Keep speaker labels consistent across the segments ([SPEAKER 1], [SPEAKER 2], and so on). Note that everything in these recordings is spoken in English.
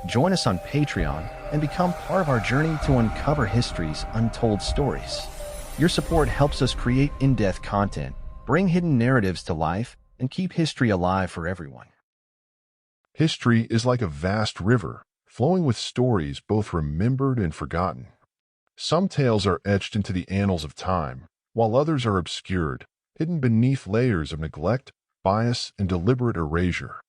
[SPEAKER 1] Join us on Patreon and become part of our journey to uncover history's untold stories. Your support helps us create in-depth content, bring hidden narratives to life, and keep history alive for everyone.
[SPEAKER 2] History is like a vast river, flowing with stories both remembered and forgotten. Some tales are etched into the annals of time, while others are obscured, hidden beneath layers of neglect, bias, and deliberate erasure.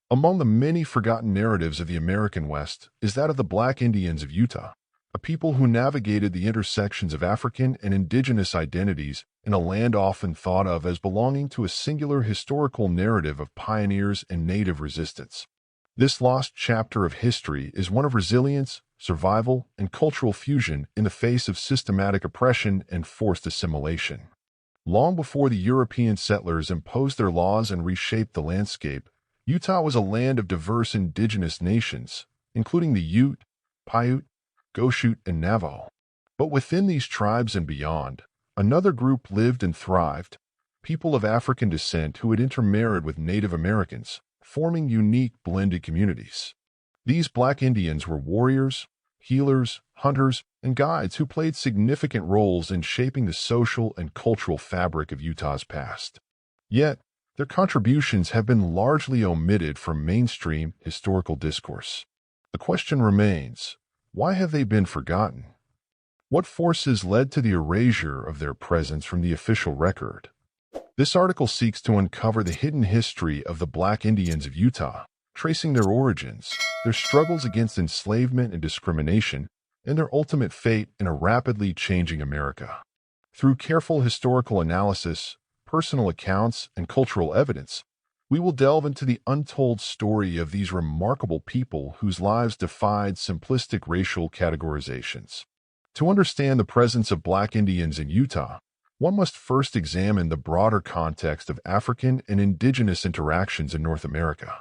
[SPEAKER 2] Among the many forgotten narratives of the American West is that of the Black Indians of Utah, a people who navigated the intersections of African and indigenous identities in a land often thought of as belonging to a singular historical narrative of pioneers and native resistance. This lost chapter of history is one of resilience, survival, and cultural fusion in the face of systematic oppression and forced assimilation. Long before the European settlers imposed their laws and reshaped the landscape, Utah was a land of diverse indigenous nations, including the Ute, Paiute, Goshute, and Navajo. But within these tribes and beyond, another group lived and thrived, people of African descent who had intermarried with Native Americans, forming unique blended communities. These Black Indians were warriors, healers, hunters, and guides who played significant roles in shaping the social and cultural fabric of Utah's past. Yet, their contributions have been largely omitted from mainstream historical discourse. The question remains, why have they been forgotten? What forces led to the erasure of their presence from the official record? This article seeks to uncover the hidden history of the Black Indians of Utah, tracing their origins, their struggles against enslavement and discrimination, and their ultimate fate in a rapidly changing America. Through careful historical analysis, personal accounts, and cultural evidence, we will delve into the untold story of these remarkable people whose lives defied simplistic racial categorizations. To understand the presence of Black Indians in Utah, one must first examine the broader context of African and indigenous interactions in North America.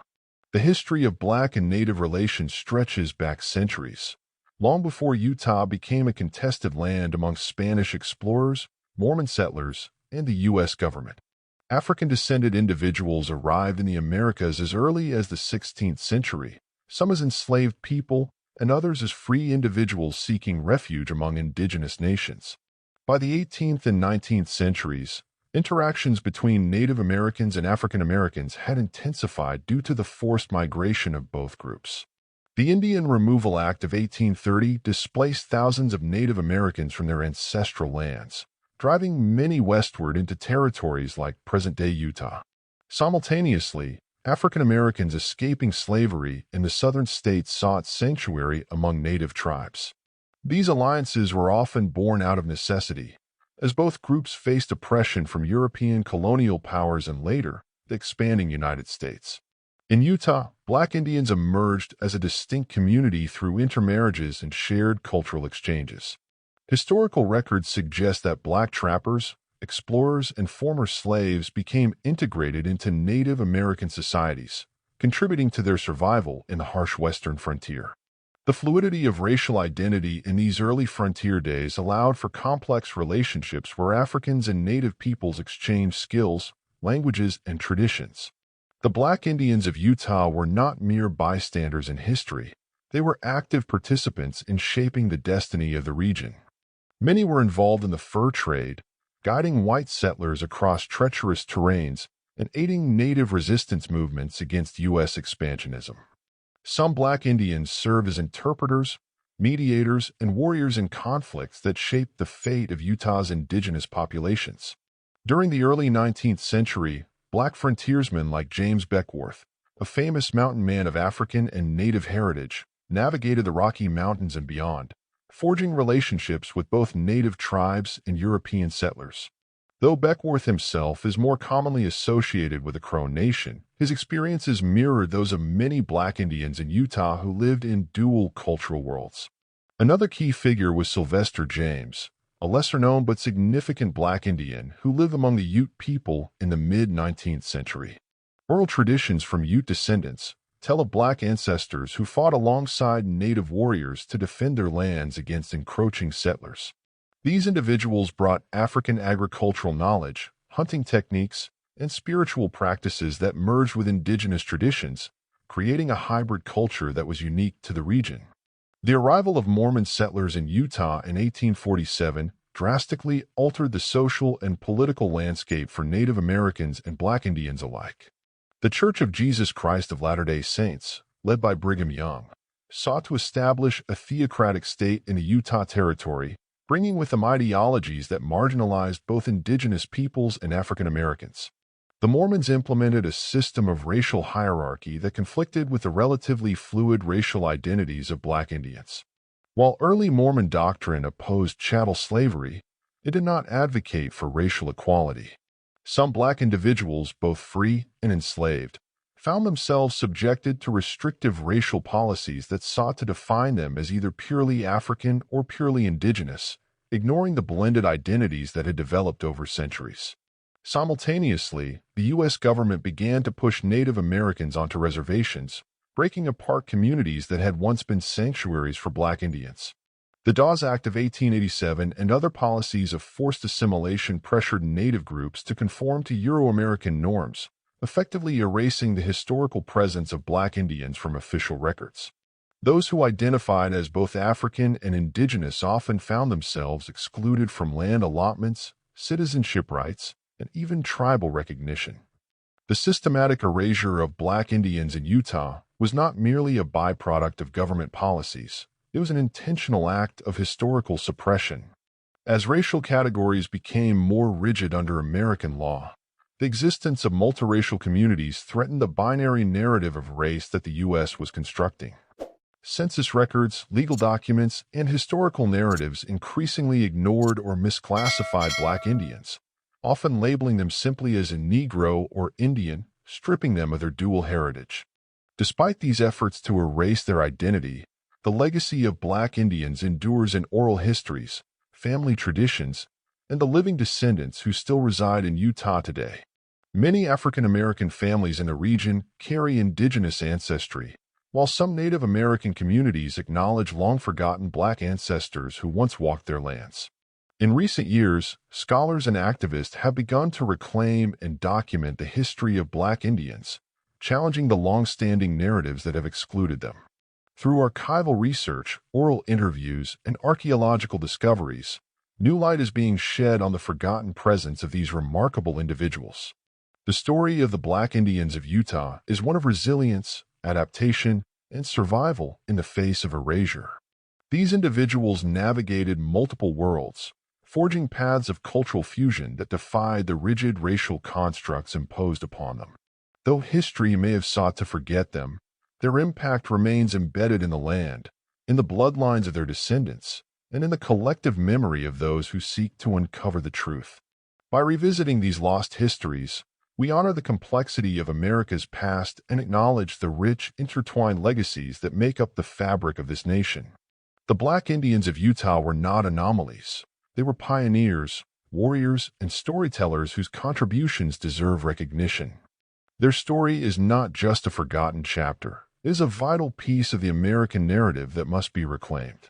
[SPEAKER 2] The history of Black and Native relations stretches back centuries, long before Utah became a contested land among Spanish explorers, Mormon settlers, and the U.S. government. African-descended individuals arrived in the Americas as early as the 16th century, some as enslaved people and others as free individuals seeking refuge among indigenous nations. By the 18th and 19th centuries, interactions between Native Americans and African Americans had intensified due to the forced migration of both groups. The Indian Removal Act of 1830 displaced thousands of Native Americans from their ancestral lands, driving many westward into territories like present-day Utah. Simultaneously, African Americans escaping slavery in the southern states sought sanctuary among Native tribes. These alliances were often born out of necessity, as both groups faced oppression from European colonial powers and later, the expanding United States. In Utah, Black Indians emerged as a distinct community through intermarriages and shared cultural exchanges. Historical records suggest that Black trappers, explorers, and former slaves became integrated into Native American societies, contributing to their survival in the harsh western frontier. The fluidity of racial identity in these early frontier days allowed for complex relationships where Africans and Native peoples exchanged skills, languages, and traditions. The Black Indians of Utah were not mere bystanders in history. They were active participants in shaping the destiny of the region. Many were involved in the fur trade, guiding white settlers across treacherous terrains and aiding Native resistance movements against U.S. expansionism. Some Black Indians served as interpreters, mediators, and warriors in conflicts that shaped the fate of Utah's indigenous populations. During the early 19th century, Black frontiersmen like James Beckwourth, a famous mountain man of African and Native heritage, navigated the Rocky Mountains and beyond, forging relationships with both Native tribes and European settlers. Though Beckwourth himself is more commonly associated with the Crow Nation, his experiences mirrored those of many Black Indians in Utah who lived in dual cultural worlds. Another key figure was Sylvester James, a lesser-known but significant Black Indian who lived among the Ute people in the mid-19th century. Oral traditions from Ute descendants tell of Black ancestors who fought alongside Native warriors to defend their lands against encroaching settlers. These individuals brought African agricultural knowledge, hunting techniques, and spiritual practices that merged with indigenous traditions, creating a hybrid culture that was unique to the region. The arrival of Mormon settlers in Utah in 1847 drastically altered the social and political landscape for Native Americans and Black Indians alike. The Church of Jesus Christ of Latter-day Saints, led by Brigham Young, sought to establish a theocratic state in the Utah Territory, bringing with them ideologies that marginalized both indigenous peoples and African Americans. The Mormons implemented a system of racial hierarchy that conflicted with the relatively fluid racial identities of Black Indians. While early Mormon doctrine opposed chattel slavery, it did not advocate for racial equality. Some Black individuals, both free and enslaved, found themselves subjected to restrictive racial policies that sought to define them as either purely African or purely indigenous, ignoring the blended identities that had developed over centuries. Simultaneously, the U.S. government began to push Native Americans onto reservations, breaking apart communities that had once been sanctuaries for Black Indians. The Dawes Act of 1887 and other policies of forced assimilation pressured Native groups to conform to Euro-American norms, effectively erasing the historical presence of Black Indians from official records. Those who identified as both African and indigenous often found themselves excluded from land allotments, citizenship rights, and even tribal recognition. The systematic erasure of Black Indians in Utah was not merely a byproduct of government policies. It was an intentional act of historical suppression. As racial categories became more rigid under American law, the existence of multiracial communities threatened the binary narrative of race that the U.S. was constructing. Census records, legal documents, and historical narratives increasingly ignored or misclassified Black Indians, often labeling them simply as a Negro or Indian, stripping them of their dual heritage. Despite these efforts to erase their identity, the legacy of Black Indians endures in oral histories, family traditions, and the living descendants who still reside in Utah today. Many African American families in the region carry indigenous ancestry, while some Native American communities acknowledge long-forgotten Black ancestors who once walked their lands. In recent years, scholars and activists have begun to reclaim and document the history of Black Indians, challenging the long-standing narratives that have excluded them. Through archival research, oral interviews, and archaeological discoveries, new light is being shed on the forgotten presence of these remarkable individuals. The story of the Black Indians of Utah is one of resilience, adaptation, and survival in the face of erasure. These individuals navigated multiple worlds, forging paths of cultural fusion that defied the rigid racial constructs imposed upon them. Though history may have sought to forget them, their impact remains embedded in the land, in the bloodlines of their descendants, and in the collective memory of those who seek to uncover the truth. By revisiting these lost histories, we honor the complexity of America's past and acknowledge the rich, intertwined legacies that make up the fabric of this nation. The Black Indians of Utah were not anomalies. They were pioneers, warriors, and storytellers whose contributions deserve recognition. Their story is not just a forgotten chapter. It is a vital piece of the American narrative that must be reclaimed.